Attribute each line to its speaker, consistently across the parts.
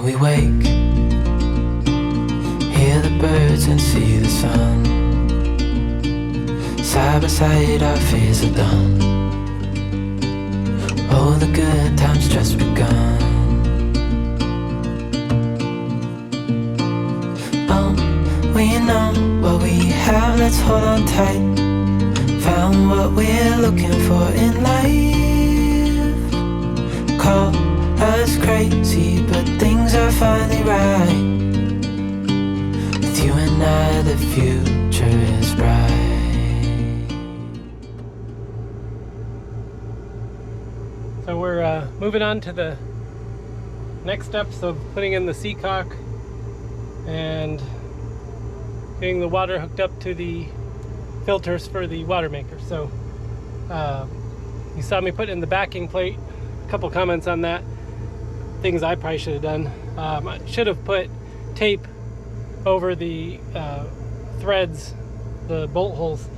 Speaker 1: we wake, hear the birds and see the sun. Side by side our fears are done. Oh, the good times just begun. Oh, we know what we have, let's hold on tight. Found what we're looking for in life. Call us crazy, but things are finally right. With you and I, the future is bright.
Speaker 2: So we're moving on to the next steps of putting in the seacock and getting the water hooked up to the filters for the water maker. So you saw me put in the backing plate. A couple comments on that. Things I probably should have done. I should have put tape over the threads, the bolt holes,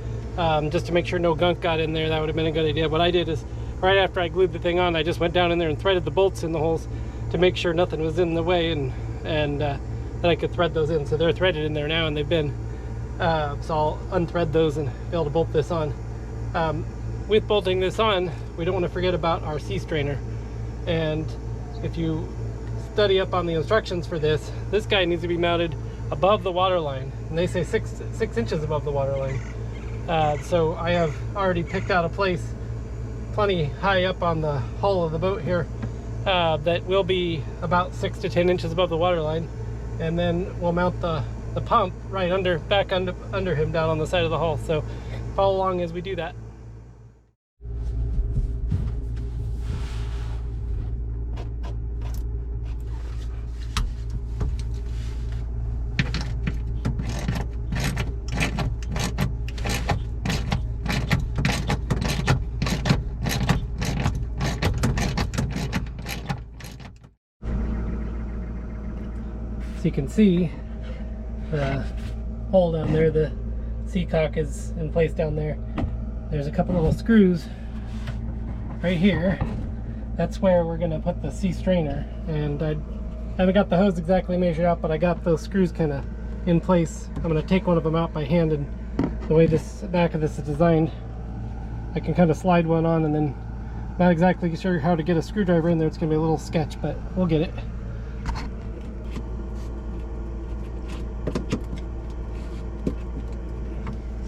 Speaker 2: just to make sure no gunk got in there. That would have been a good idea. What I did is, right after I glued the thing on, I just went down in there and threaded the bolts in the holes to make sure nothing was in the way, and that I could thread those in. So they're threaded in there now, and they've been. So I'll unthread those and be able to bolt this on. With bolting this on, we don't want to forget about our sea strainer. And if you study up on the instructions for this, this guy needs to be mounted above the water line, and they say six inches above the water line. So I have already picked out a place plenty high up on the hull of the boat here that will be about 6 to 10 inches above the water line, and then we'll mount the pump right back under him down on the side of the hull. So follow along as we do that. So you can see the hole down there, the seacock is in place down there. There's a couple little screws right here. That's where we're going to put the sea strainer, and I haven't got the hose exactly measured out, but I got those screws kind of in place. I'm going to take one of them out by hand, and the way this back of this is designed, I can kind of slide one on, and then not exactly sure how to get a screwdriver in there. It's going to be a little sketch, but we'll get it.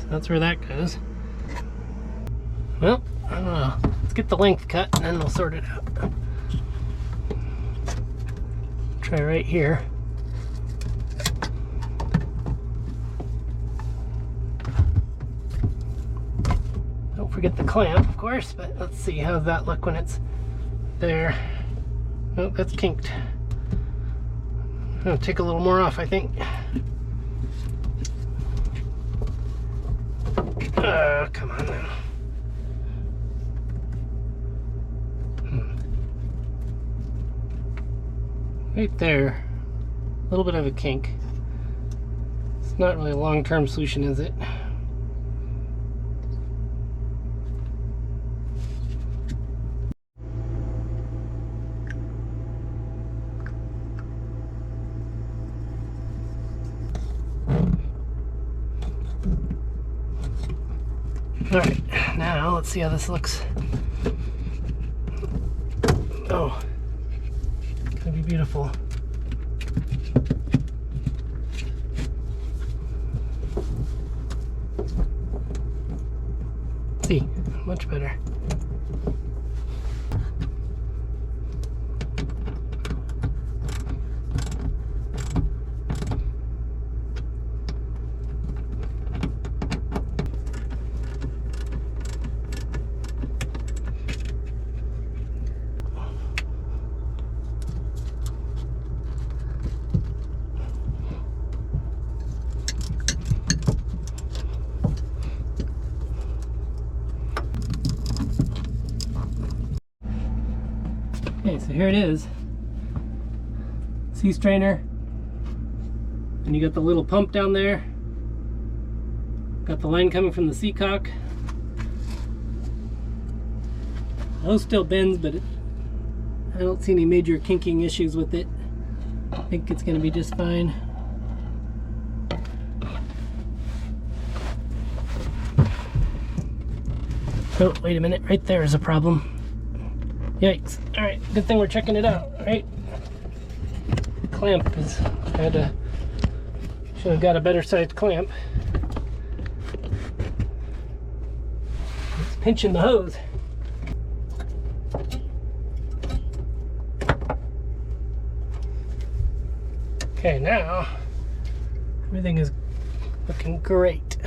Speaker 2: That's where that goes. Well, I don't know. Let's get the length cut and then we'll sort it out. Try right here. Don't forget the clamp, of course, but let's see how does that look when it's there. Oh, that's kinked. I'll take a little more off, I think. Come on now. Right there, a little bit of a kink. It's not really a long-term solution, is it? Alright, now let's see how this looks. Oh, gonna be beautiful. See, much better. Okay, so here it is. Sea strainer. And you got the little pump down there. Got the line coming from the seacock. The hose still bends, but I don't see any major kinking issues with it. I think it's going to be just fine. Oh, wait a minute. Right there is a problem. Yikes. All right, good thing we're checking it out, right? The clamp is, should have got a better sized clamp. It's pinching the hose. Okay, now everything is looking great.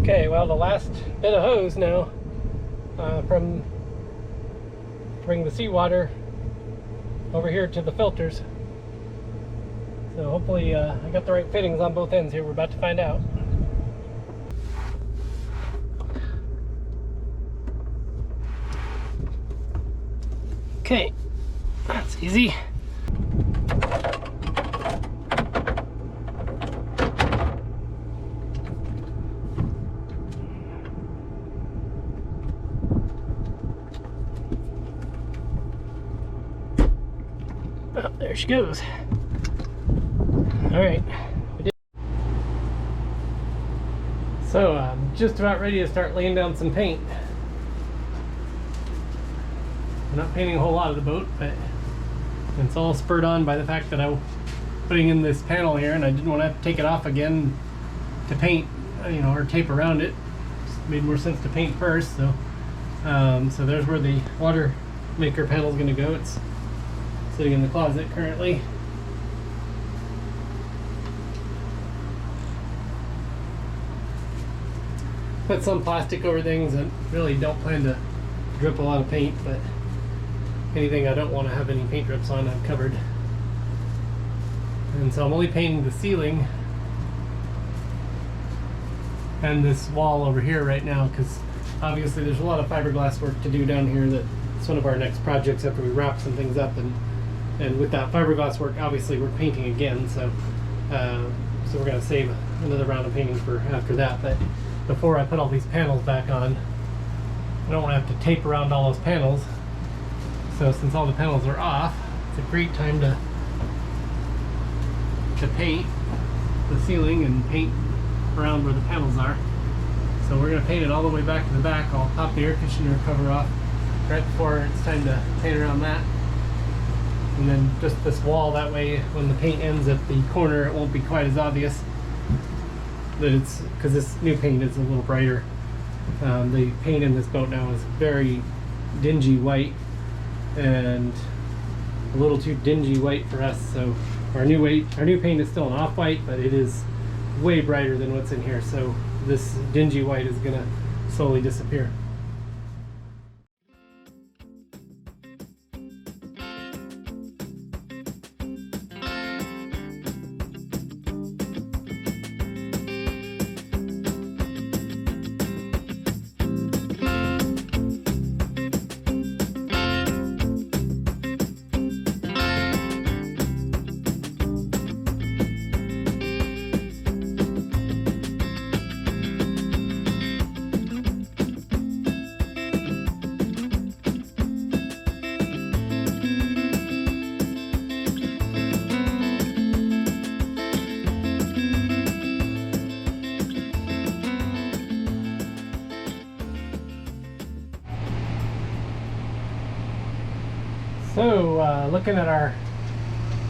Speaker 2: Okay, well, the last bit of hose now from bring the seawater over here to the filters. So hopefully I got the right fittings on both ends here. We're about to find out. Okay, that's easy. Oh, there she goes. All right. So I'm just about ready to start laying down some paint. I'm not painting a whole lot of the boat, but it's all spurred on by the fact that I'm putting in this panel here, and I didn't want to have to take it off again to paint, you know, or tape around it. Just made more sense to paint first. So, so there's where the water maker panel is going to go. It's sitting in the closet currently. Put some plastic over things and really don't plan to drip a lot of paint, but anything I don't want to have any paint drips on, I've covered. And so I'm only painting the ceiling and this wall over here right now, because obviously there's a lot of fiberglass work to do down here. That's one of our next projects after we wrap some things up, and with that fiberglass work, obviously we're painting again, so so we're going to save another round of painting for after that. But before I put all these panels back on, I don't want to have to tape around all those panels. So since all the panels are off, it's a great time to paint the ceiling and paint around where the panels are. So we're going to paint it all the way back to the back. I'll pop the air conditioner cover off right before it's time to paint around that. And then just this wall, that way when the paint ends at the corner it won't be quite as obvious that it's, because this new paint is a little brighter. The paint in this boat now is very dingy white, and a little too dingy white for us. So our new paint is still an off-white, but it is way brighter than what's in here. So this dingy white is gonna slowly disappear. So looking at our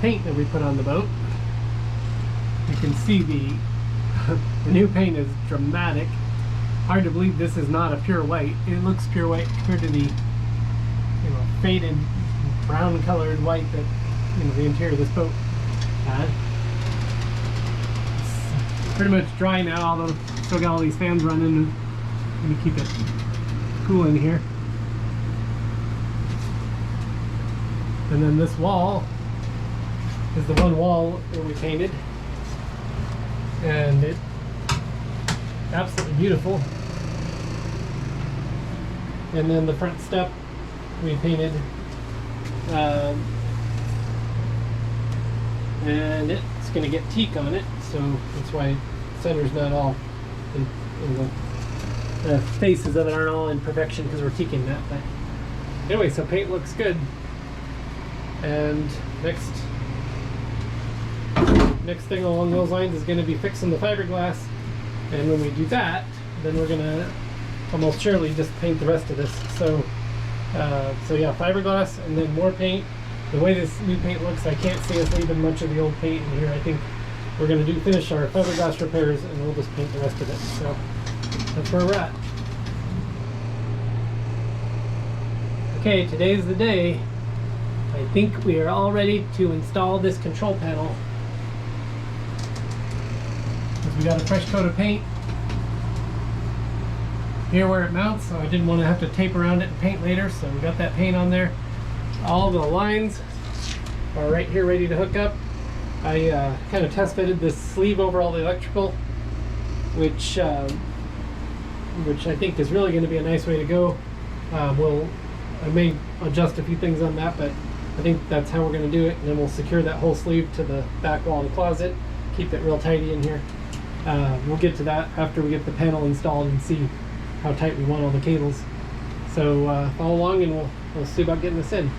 Speaker 2: paint that we put on the boat, you can see the new paint is dramatic. Hard to believe this is not a pure white. It looks pure white compared to the faded brown colored white that the interior of this boat had. It's pretty much dry now, although still got all these fans running. Let me keep it cool in here. And then this wall is the one wall that we painted, and it's absolutely beautiful. And then the front step we painted, and it's going to get teak on it, so that's why the center's not all in the faces of it aren't all in perfection, because we're teaking that. But anyway, so paint looks good. And next thing along those lines is going to be fixing the fiberglass. And when we do that, then we're going to almost surely just paint the rest of this. So yeah, fiberglass and then more paint. The way this new paint looks, I can't see us leaving much of the old paint in here. I think we're going to finish our fiberglass repairs and we'll just paint the rest of it. So that's where we're at. Okay, today's the day. I think we are all ready to install this control panel. Because we got a fresh coat of paint here where it mounts, so I didn't want to have to tape around it and paint later, so we got that paint on there. All the lines are right here ready to hook up. I kind of test fitted this sleeve over all the electrical, which I think is really going to be a nice way to go. I may adjust a few things on that, but I think that's how we're going to do it, and then we'll secure that whole sleeve to the back wall of the closet, keep it real tidy in here. We'll get to that after we get the panel installed and see how tight we want all the cables. So follow along and we'll see about getting this in.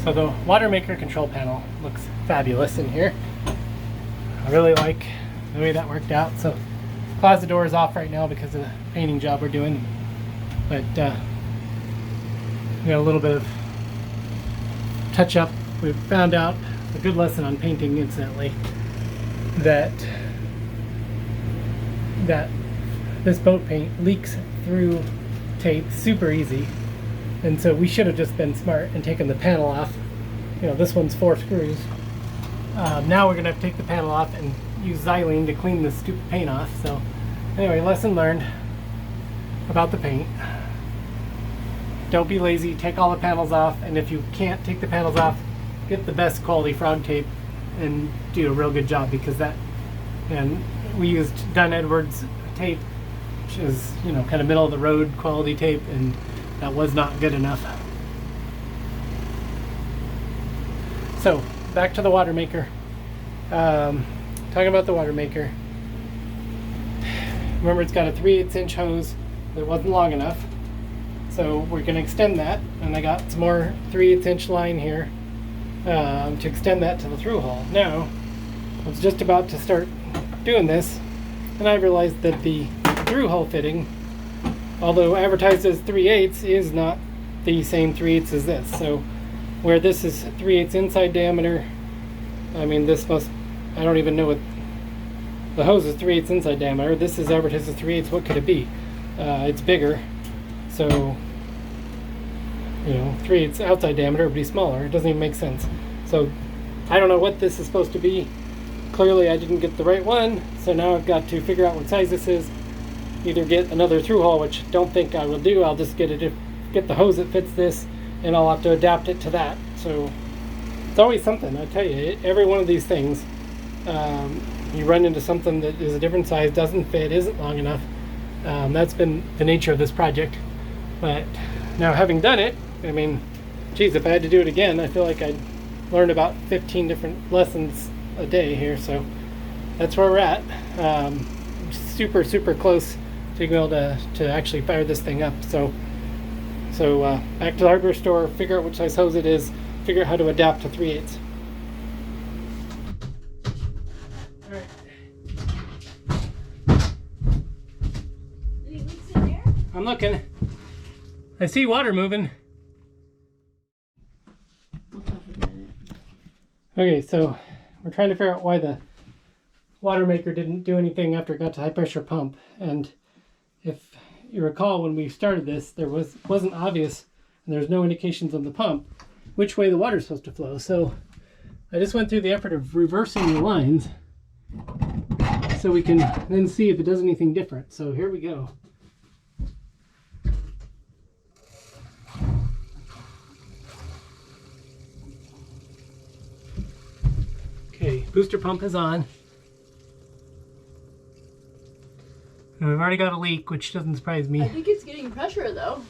Speaker 2: So the water maker control panel looks fabulous in here. I really like the way that worked out. So closet door is off right now because of the painting job we're doing, but we got a little bit of touch up. We found out a good lesson on painting, incidentally, that this boat paint leaks through tape super easy. And so we should have just been smart and taken the panel off. You know, this one's 4 screws. Now we're gonna have to take the panel off and use xylene to clean this stupid paint off. So anyway, lesson learned about the paint. Don't be lazy, take all the panels off, and if you can't take the panels off, get the best quality frog tape and do a real good job, because and we used Dunn Edwards tape, which is, you know, kind of middle of the road quality tape, and that was not good enough. So back to the water maker. Talking about the water maker. Remember, it's got a 3/8 inch hose that wasn't long enough, so we're going to extend that, and I got some more 3/8 inch line here to extend that to the through hole. Now I was just about to start doing this, and I realized that the through hole fitting, although advertised as 3/8, is not the same 3/8 as this. So where this is 3/8 inside diameter, I mean, this must, I don't even know what, the hose is 3/8 inside diameter. This is advertised as 3/8. What could it be? It's bigger. So, you know, 3/8 outside diameter would be smaller. It doesn't even make sense. So I don't know what this is supposed to be. Clearly I didn't get the right one. So now I've got to figure out what size this is. Either get another through hole, which I don't think I will do. I'll just get the hose that fits this, and I'll have to adapt it to that. So it's always something, I tell you. Every one of these things, you run into something that is a different size, doesn't fit, isn't long enough. That's been the nature of this project. But now, having done it, I mean, geez, if I had to do it again, I feel like I'd learned about 15 different lessons a day here. So that's where we're at. Super, super close to being able to actually fire this thing up. So back to the hardware store, figure out which size hose it is, figure out how to adapt to 3/8. All right.
Speaker 3: Any leaks in there?
Speaker 2: I'm looking. I see water moving. Okay, so we're trying to figure out why the water maker didn't do anything after it got to high pressure pump. And if you recall, when we started this, there wasn't obvious, and there's no indications on the pump which way the water's supposed to flow. So I just went through the effort of reversing the lines so we can then see if it does anything different. So here we go. Okay, booster pump is on. And we've already got a leak, which doesn't surprise
Speaker 3: I
Speaker 2: me.
Speaker 3: think it's getting pressure though.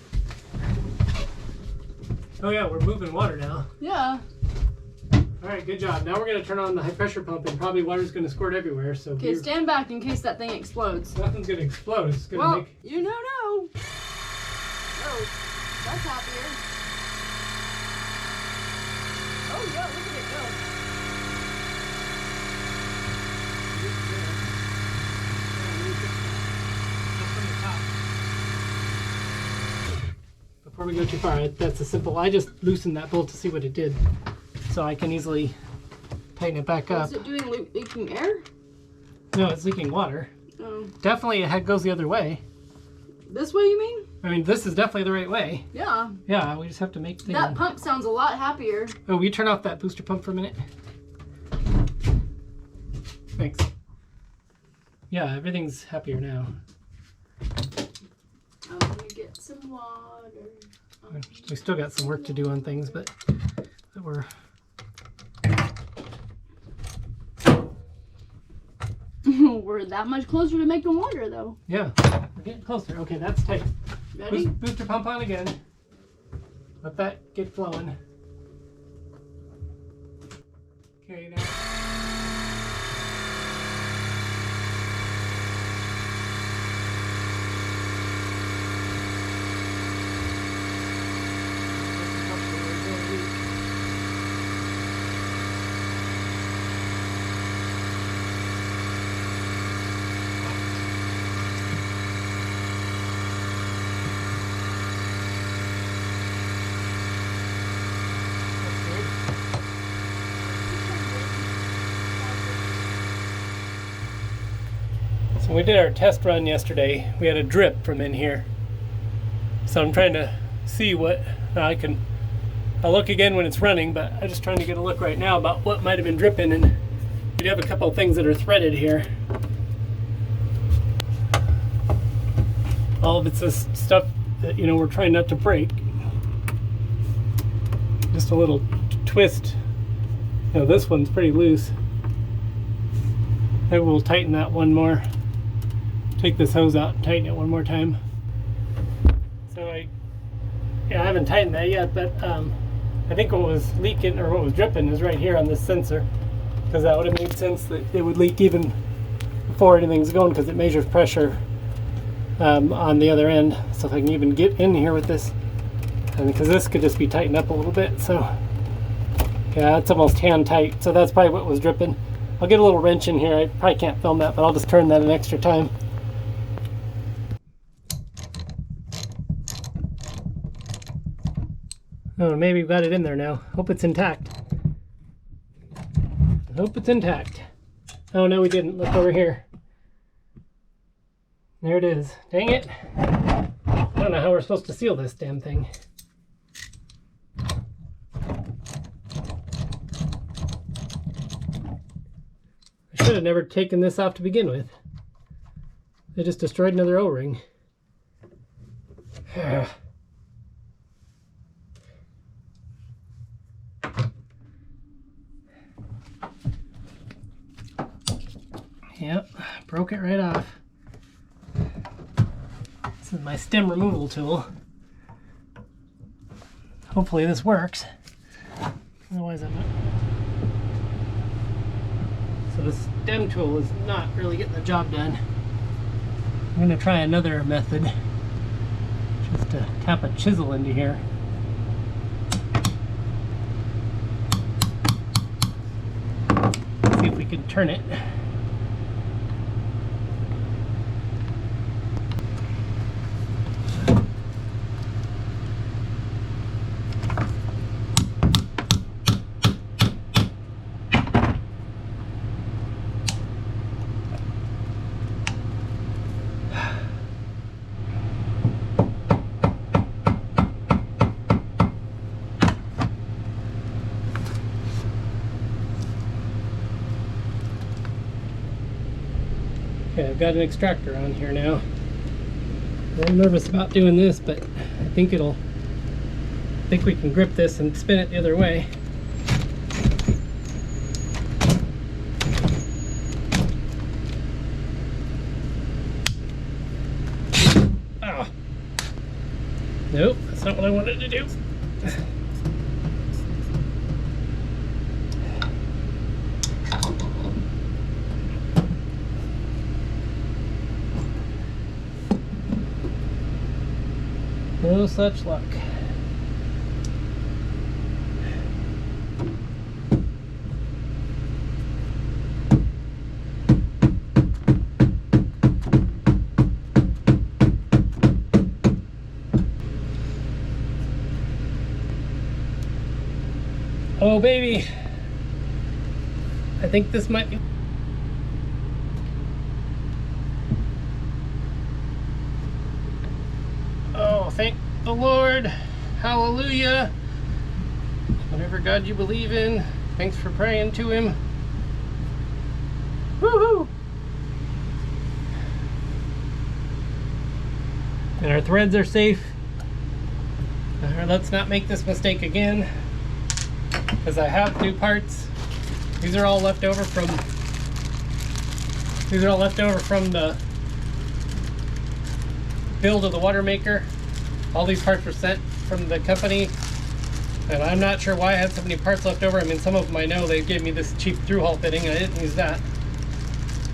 Speaker 2: Oh yeah, we're moving water now.
Speaker 3: Yeah.
Speaker 2: All right, good job. Now we're going to turn on the high pressure pump, and probably water's going to squirt everywhere. So
Speaker 3: Okay, stand back in case that thing explodes.
Speaker 2: nothing's going to explode. It's going to
Speaker 3: Well,
Speaker 2: make.
Speaker 3: you don't know. Oh, that's happier. Oh yeah, look at it go.
Speaker 2: Before we go too far, that's a simple. I just loosened that bolt to see what it did, so I can easily tighten it back up.
Speaker 3: Is it doing leaking air?
Speaker 2: No, it's leaking water.
Speaker 3: Oh.
Speaker 2: Definitely, it goes the other way.
Speaker 3: This way you mean?
Speaker 2: I mean, this is definitely the right way.
Speaker 3: Yeah.
Speaker 2: Yeah, we just have to make things.
Speaker 3: That pump sounds a lot happier.
Speaker 2: Oh, will you turn off that booster pump for a minute? Thanks. Yeah, everything's happier now.
Speaker 3: I'm gonna get some water.
Speaker 2: We still got some work to do on things, but we're.
Speaker 3: We're that much closer to making water though.
Speaker 2: Yeah, we're getting closer. Okay, that's tight.
Speaker 3: Ready?
Speaker 2: Booster pump on again. Let that get flowing. Okay, now. So when we did our test run yesterday, we had a drip from in here. So I'm trying to see what I'll look again when it's running, but I'm just trying to get a look right now about what might have been dripping, and we do have a couple of things that are threaded here. All of it's this stuff that, we're trying not to break. Just a little twist. This one's pretty loose. Maybe we'll tighten that one more. Take this hose out and tighten it one more time. So I haven't tightened that yet, but I think what was leaking or what was dripping is right here on this sensor, because that would have made sense that it would leak even before anything's going, because it measures pressure on the other end. So if I can even get in here with this, and because this could just be tightened up a little bit, so yeah, it's almost hand tight. So that's probably what was dripping. I'll get a little wrench in here. I probably can't film that, but I'll just turn that an extra time. Oh, maybe we've got it in there now. Hope it's intact. I hope it's intact. Oh, no, we didn't. Look over here. There it is. Dang it. I don't know how we're supposed to seal this damn thing. I should have never taken this off to begin with. They just destroyed another O-ring. Yep, broke it right off. This is my stem removal tool. Hopefully this works. Otherwise I'm not. So the stem tool is not really getting the job done. I'm going to try another method. Just to tap a chisel into here. See if we can turn it. Okay, I've got an extractor on here now. I'm nervous about doing this, but I think we can grip this and spin it the other way. Oh. Nope, that's not what I wanted to do. No such luck. Oh baby, I think this might be. Oh, thank the Lord. Hallelujah. Whatever God you believe in, thanks for praying to him. Woohoo! And our threads are safe. Let's not make this mistake again, because I have new parts. These are all left over from the build of the water maker. All these parts were sent from the company, and I'm not sure why I had so many parts left over. I mean, some of them I know they gave me this cheap through-hull fitting. I didn't use that.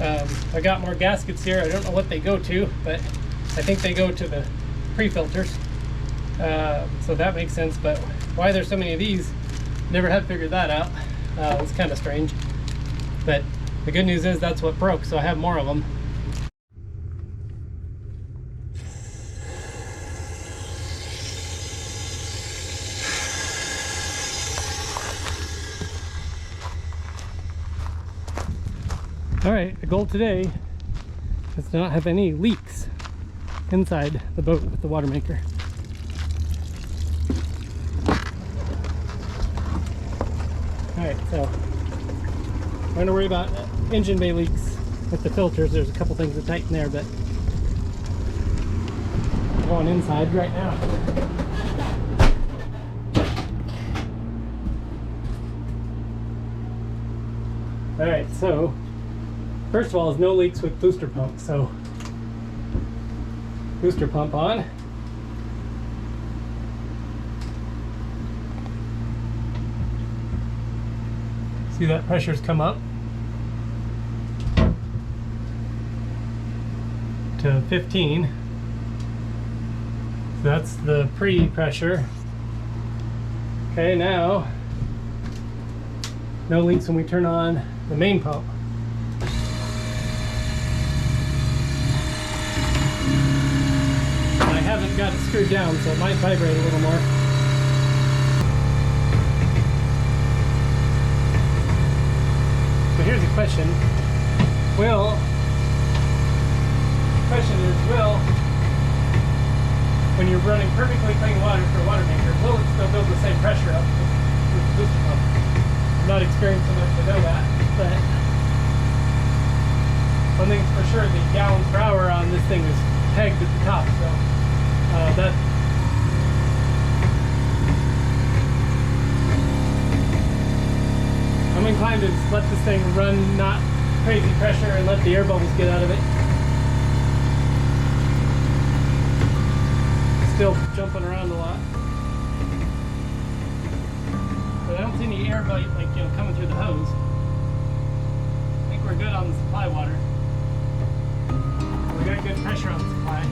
Speaker 2: I got more gaskets here. I don't know what they go to, but I think they go to the pre-filters. So that makes sense, but why there's so many of these, never had figured that out. It's kind of strange. But the good news is that's what broke, so I have more of them. All right, the goal today is to not have any leaks inside the boat with the water maker. All right, so I'm going to worry about engine bay leaks with the filters. There's a couple things to tighten there, but I'm going inside right now. All right, so first of all, there's no leaks with booster pump, so booster pump on. See that pressure's come up to 15. So that's the pre-pressure. Okay, now no leaks when we turn on the main pump. I haven't got it screwed down, so it might vibrate a little more. So here's the question. Will when you're running perfectly clean water for a water maker, will it still build the same pressure up with the booster pump? I'm not experienced enough to know that, but one thing's for sure, the gallons per hour on this thing is pegged at the top, so that I'm inclined to just let this thing run not crazy pressure and let the air bubbles get out of it. Still jumping around a lot, but I don't see any air bite coming through the hose. I think we're good on the supply water. We got good pressure on the supply.